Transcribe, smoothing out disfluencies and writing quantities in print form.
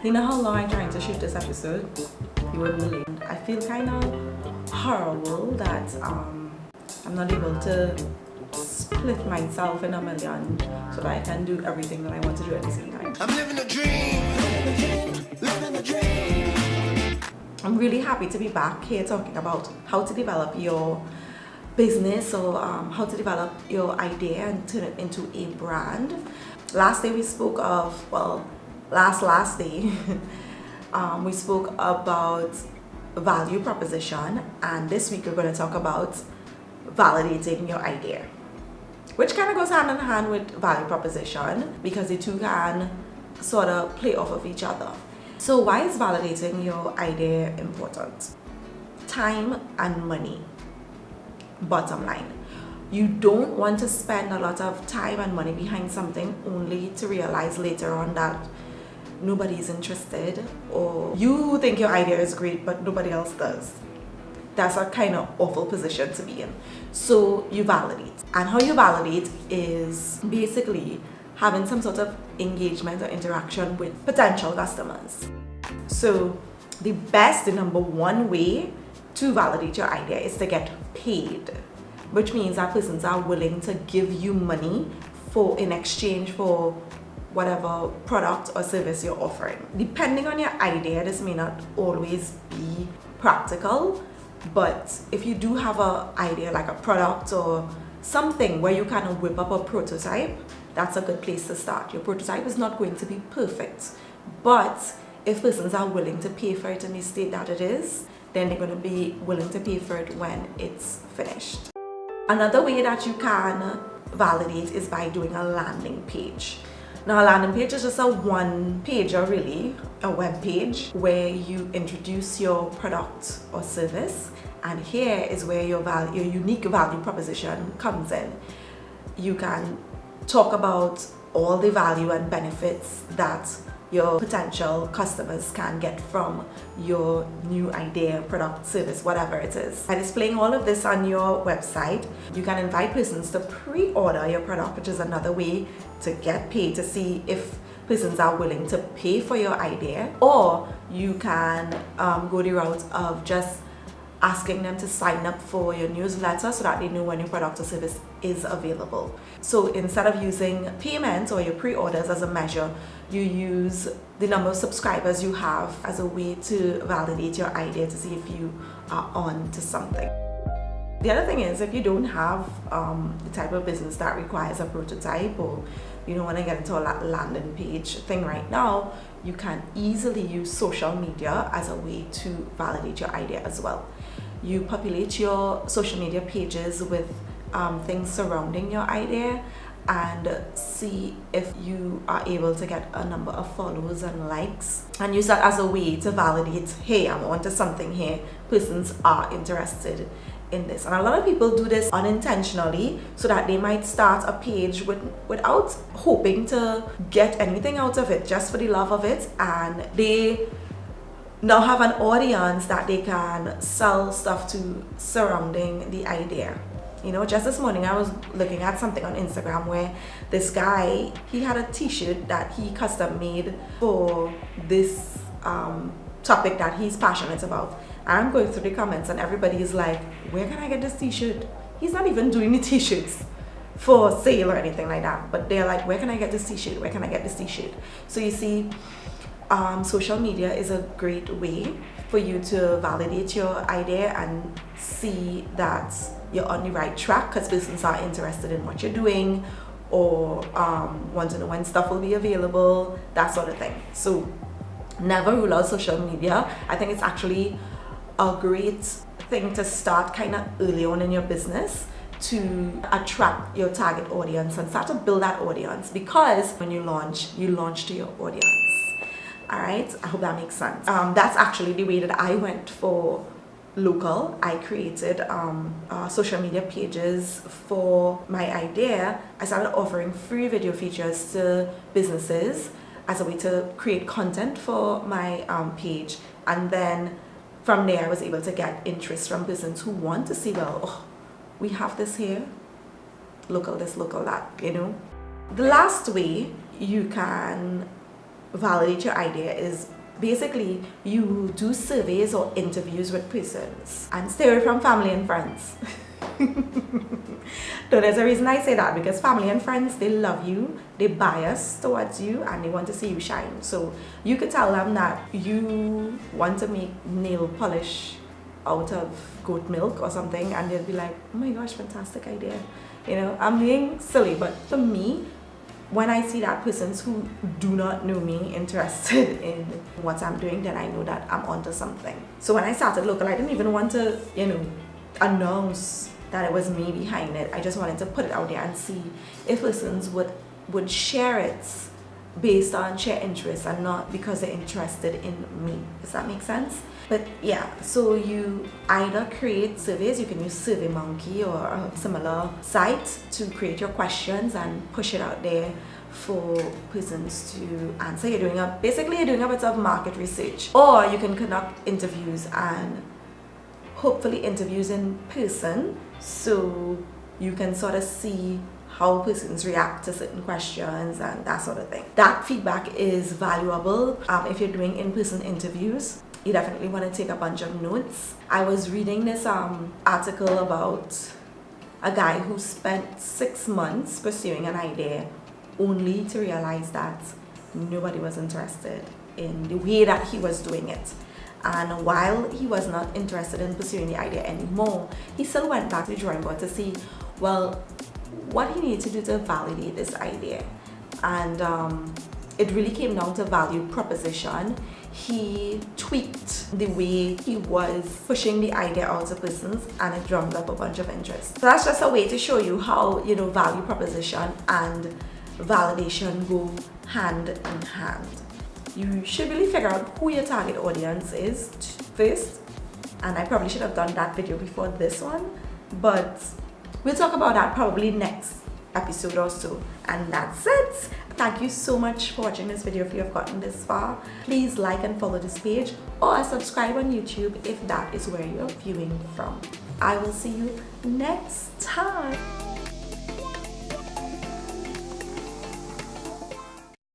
You know how long I'm trying to shoot this episode? You wouldn't believe. I feel kind of horrible that I'm not able to split myself in a million so that I can do everything that I want to do at the same time. I'm living a dream, living a dream. I'm really happy to be back here talking about how to develop your business or how to develop your idea and turn it into a brand. Last day we spoke of, well, last day we spoke about value proposition, and this week we're going to talk about validating your idea, which kind of goes hand in hand with value proposition because the two can sort of play off of each other. So why is validating your idea important? Time and money. Bottom line, you don't want to spend a lot of time and money behind something only to realize later on that nobody's interested, or you think your idea is great but nobody else does. That's a kind of awful position to be in. So you validate, and how you validate is basically having some sort of engagement or interaction with potential customers. So the number one way to validate your idea is to get paid, which means that persons are willing to give you money in exchange for whatever product or service you're offering. Depending on your idea, this may not always be practical, but if you do have an idea like a product or something where you kind of whip up a prototype, that's a good place to start. Your prototype is not going to be perfect, but if persons are willing to pay for it in the state that it is, then they're going to be willing to pay for it when it's finished. Another way that you can validate is by doing a landing page. Now, a landing page is just a one pager, really, a web page where you introduce your product or service, and here is where your unique value proposition comes in. You can talk about all the value and benefits that your potential customers can get from your new idea, product, service, whatever it is. By displaying all of this on your website, you can invite persons to pre-order your product, which is another way to get paid, to see if persons are willing to pay for your idea. Or you can go the route of just asking them to sign up for your newsletter so that they know when your product or service is available. So instead of using payments or your pre-orders as a measure, you use the number of subscribers you have as a way to validate your idea to see if you are on to something. The other thing is, if you don't have the type of business that requires a prototype, or you don't want to get into a landing page thing right now, you can easily use social media as a way to validate your idea as well. You populate your social media pages with things surrounding your idea and see if you are able to get a number of follows and likes, and use that as a way to validate, hey, I'm onto something here, persons are interested in this. And a lot of people do this unintentionally, so that they might start a page without hoping to get anything out of it, just for the love of it, and they now have an audience that they can sell stuff to surrounding the idea. You know, just this morning I was looking at something on Instagram where this guy, he had a t-shirt that he custom made for this topic that he's passionate about. I'm going through the comments and everybody is like, where can I get this t-shirt? He's not even doing the t-shirts for sale or anything like that, but they're like, where can I get this t-shirt? Where can I get this t-shirt? So you see, social media is a great way for you to validate your idea and see that you're on the right track, because persons are interested in what you're doing, or want to know when stuff will be available, that sort of thing. So never rule out social media. I think it's actually a great thing to start kind of early on in your business to attract your target audience and start to build that audience, because when you launch to your audience. All right, I hope that makes sense. That's actually the way that I went for local. I created social media pages for my idea. I started offering free video features to businesses as a way to create content for my page, and then from there I was able to get interest from persons who want to see, well, oh, we have this here, local this, local that, you know. The last way you can validate your idea is basically you do surveys or interviews with persons and stay away from family and friends. So there's a reason I say that, because family and friends, they love you, they bias towards you, and they want to see you shine. So you could tell them that you want to make nail polish out of goat milk or something, and they'll be like, oh my gosh, fantastic idea. You know, I'm being silly, but for me, when I see that persons who do not know me interested in what I'm doing, then I know that I'm onto something. So when I started local, I didn't even want to, you know, announce that it was me behind it. I just wanted to put it out there and see if persons would share it based on share interest and not because they're interested in me. Does that make sense? But yeah, so you either create surveys, you can use SurveyMonkey or a similar site to create your questions and push it out there for persons to answer. Basically you're doing a bit of market research, or you can conduct interviews, and hopefully interviews in person, so you can sort of see how persons react to certain questions and that sort of thing. That feedback is valuable. If you're doing in-person interviews, you definitely want to take a bunch of notes. I was reading this article about a guy who spent 6 months pursuing an idea only to realize that nobody was interested in the way that he was doing it. And while he was not interested in pursuing the idea anymore, he still went back to the drawing board to see, well, what he needed to do to validate this idea. And it really came down to value proposition. He tweaked the way he was pushing the idea out to persons, and it drummed up a bunch of interest. So that's just a way to show you how, you know, value proposition and validation go hand in hand. You should really figure out who your target audience is first, and I probably should have done that video before this one, but we'll talk about that probably next episode or so. And that's it. Thank you so much for watching this video. If you have gotten this far, please like and follow this page, or subscribe on YouTube if that is where you're viewing from. I will see you next time.